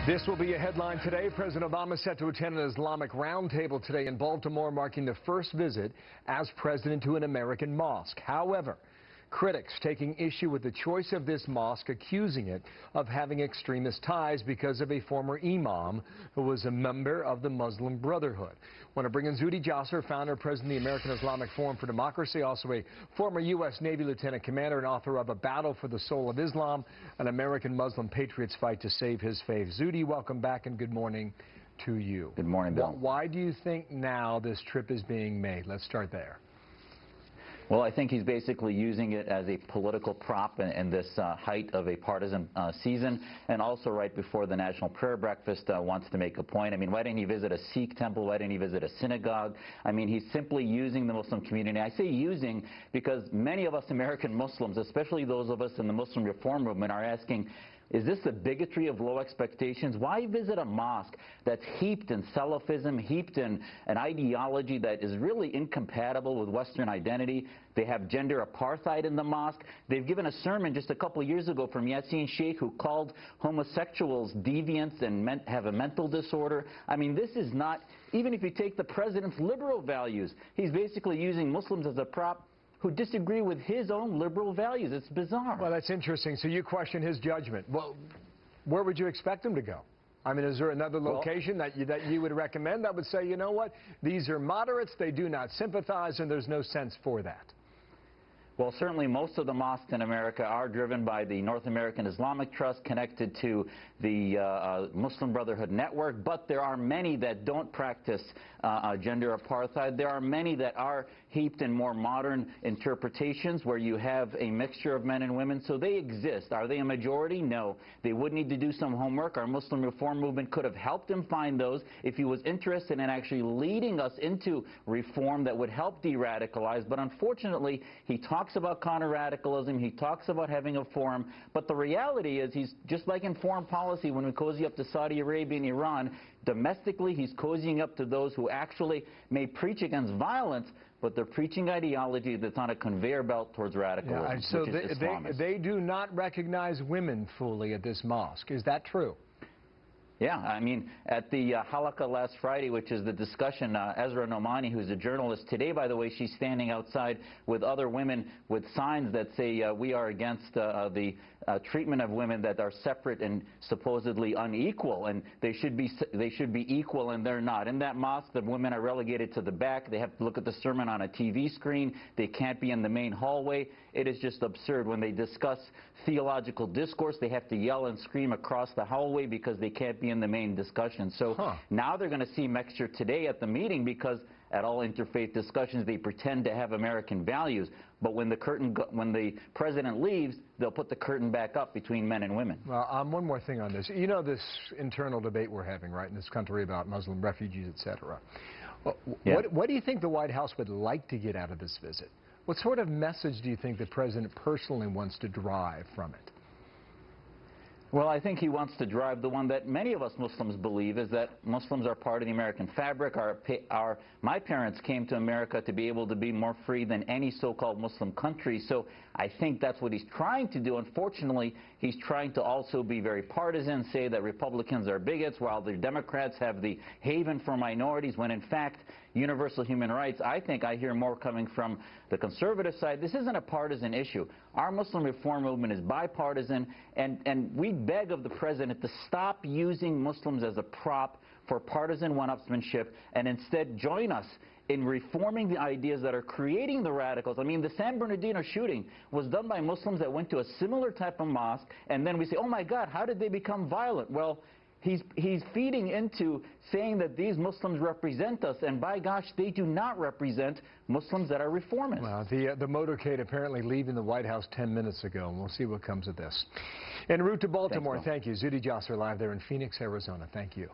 This will be a headline today. President Obama set to attend an Islamic roundtable today in Baltimore, marking the first visit as president to an American mosque. However, critics taking issue with the choice of this mosque, accusing it of having extremist ties because of a former imam who was a member of the Muslim Brotherhood. Want to bring in Zuhdi Jasser, founder and president of the American Islamic Forum for Democracy, also a former U.S. Navy lieutenant commander and author of A Battle for the Soul of Islam, an American Muslim patriot's fight to save his faith. Zuhdi, welcome back and good morning to you. Good morning, Bill. Why do you think now this trip is being made? Let's start there. Well, I think he's basically using it as a political prop in this height of a partisan season, and also right before the National Prayer Breakfast wants to make a point. I mean, why didn't he visit a Sikh temple? Why didn't he visit a synagogue? I mean, he's simply using the Muslim community. I say using because many of us American Muslims, especially those of us in the Muslim reform movement, are asking, is this the bigotry of low expectations? Why visit a mosque that's heaped in Salafism, heaped in an ideology that is really incompatible with Western identity? They have gender apartheid in the mosque. They've given a sermon just a couple of years ago from Yasin Sheikh, who called homosexuals deviants and have a mental disorder. I mean, this is not, even if you take the president's liberal values, he's basically using Muslims as a prop who disagree with his own liberal values. It's bizarre. Well, that's interesting. So you question his judgment. Well, where would you expect him to go? I mean, is there another location that you would recommend that would say, you know what, these are moderates, they do not sympathize, and there's no sense for that? Well, certainly most of the mosques in America are driven by the North American Islamic Trust, connected to the Muslim Brotherhood network, but there are many that don't practice gender apartheid. There are many that are heaped in more modern interpretations where you have a mixture of men and women, so they exist. Are they a majority? No. They would need to do some homework. Our Muslim reform movement could have helped him find those if he was interested in actually leading us into reform that would help de-radicalize, but unfortunately, he talks about counter-radicalism, he talks about having a forum, but the reality is he's just like in foreign policy when we cozy up to Saudi Arabia and Iran. Domestically, he's cozying up to those who actually may preach against violence, but they're preaching ideology that's on a conveyor belt towards radicalism, yeah, so which is Islamist. They do not recognize women fully at this mosque. Is that true? Yeah, I mean, at the halakha last Friday, which is the discussion, Ezra Nomani, who's a journalist, today, by the way, she's standing outside with other women with signs that say we are against the treatment of women that are separate and supposedly unequal, and they should be equal, and they're not. In that mosque, the women are relegated to the back. They have to look at the sermon on a TV screen. They can't be in the main hallway. It is just absurd. When they discuss theological discourse, they have to yell and scream across the hallway because they can't be in the main discussion. So now they're going to see mixture today at the meeting, because at all interfaith discussions they pretend to have American values, but when the president leaves, they'll put the curtain back up between men and women. Well, one more thing on this. You know this internal debate we're having, right, in this country about Muslim refugees, etc. Yeah. What do you think the White House would like to get out of this visit? What sort of message do you think the president personally wants to drive from it? Well, I think he wants to drive the one that many of us Muslims believe, is that Muslims are part of the American fabric. My parents came to America to be able to be more free than any so-called Muslim country. So I think that's what he's trying to do. Unfortunately, he's trying to also be very partisan, say that Republicans are bigots while the Democrats have the haven for minorities, when in fact universal human rights, I think I hear more coming from the conservative side. This isn't a partisan issue. Our Muslim reform movement is bipartisan, and we beg of the president to stop using Muslims as a prop for partisan one-upsmanship and instead join us in reforming the ideas that are creating the radicals. I mean, the San Bernardino shooting was done by Muslims that went to a similar type of mosque, and then we say, oh my God, how did they become violent? Well, he's feeding into saying that these Muslims represent us, and by gosh, they do not represent Muslims that are reformists. Well, the motorcade apparently leaving the White House 10 minutes ago, and we'll see what comes of this. En route to Baltimore, thank you. Zuhdi Jasser live there in Phoenix, Arizona. Thank you.